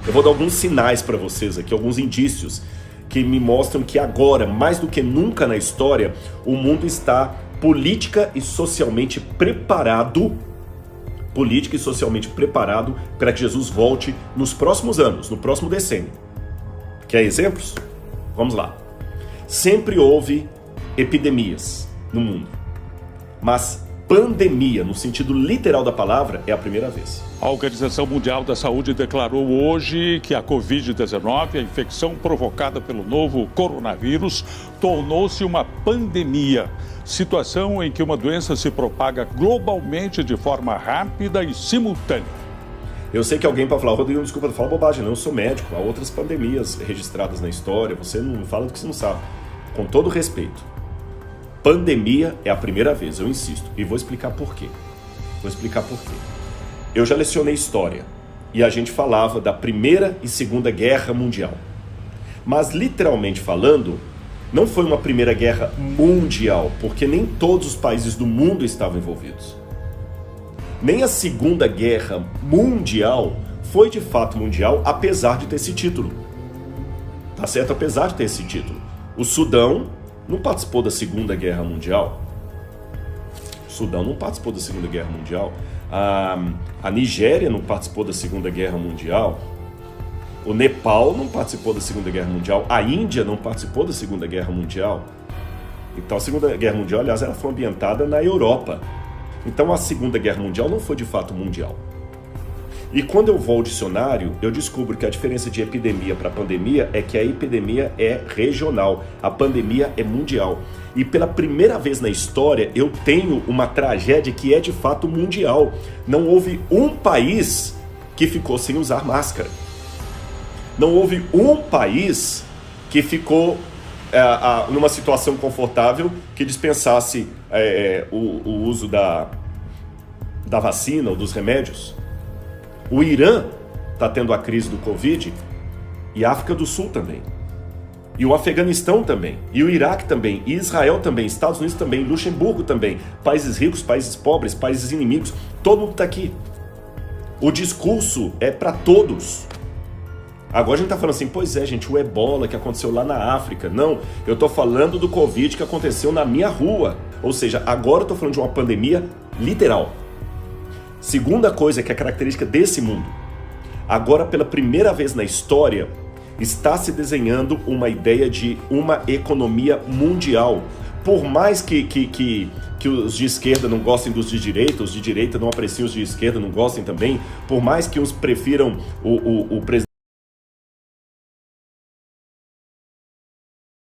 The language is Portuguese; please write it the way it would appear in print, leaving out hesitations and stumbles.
Eu vou dar alguns sinais para vocês aqui, alguns indícios que me mostram que agora, mais do que nunca na história, o mundo está política e socialmente preparado para que Jesus volte nos próximos anos, no próximo decênio. Quer exemplos? Vamos lá. Sempre houve epidemias no mundo, mas pandemia, no sentido literal da palavra, é a primeira vez. A Organização Mundial da Saúde declarou hoje que a Covid-19, a infecção provocada pelo novo coronavírus, tornou-se uma pandemia. Situação em que uma doença se propaga globalmente de forma rápida e simultânea. Eu sei que alguém pode falar, Rodrigo, desculpa, não fala bobagem, não, eu sou médico, há outras pandemias registradas na história, você não fala do que você não sabe. Com todo respeito, pandemia é a primeira vez, eu insisto, e vou explicar por quê. Eu já lecionei história e a gente falava da Primeira e Segunda Guerra Mundial. Mas, literalmente falando, não foi uma Primeira Guerra Mundial, porque nem todos os países do mundo estavam envolvidos. Nem a Segunda Guerra Mundial foi de fato mundial, apesar de ter esse título. Tá certo? Apesar de ter esse título. O Sudão não participou da Segunda Guerra Mundial. A Nigéria não participou da Segunda Guerra Mundial. O Nepal não participou da Segunda Guerra Mundial. A Índia não participou da Segunda Guerra Mundial. Então a Segunda Guerra Mundial, aliás, ela foi ambientada na Europa. Então a Segunda Guerra Mundial não foi de fato mundial. E quando eu vou ao dicionário, eu descubro que a diferença de epidemia para pandemia é que a epidemia é regional, a pandemia é mundial. E pela primeira vez na história, eu tenho uma tragédia que é de fato mundial. Não houve um país que ficou sem usar máscara. Não houve um país que ficou numa situação confortável que dispensasse o uso da vacina ou dos remédios. O Irã está tendo a crise do Covid e a África do Sul também. E o Afeganistão também, e o Iraque também, e Israel também, Estados Unidos também, Luxemburgo também, países ricos, países pobres, países inimigos, todo mundo está aqui. O discurso é para todos. Agora a gente está falando assim, pois é, gente, o ebola que aconteceu lá na África. Não, eu estou falando do Covid que aconteceu na minha rua. Ou seja, agora eu estou falando de uma pandemia literal. Segunda coisa que é característica desse mundo. Agora, pela primeira vez na história, está se desenhando uma ideia de uma economia mundial. Por mais que os de esquerda não gostem dos de direita, os de direita não apreciem os de esquerda, não gostem também, por mais que uns prefiram o presidente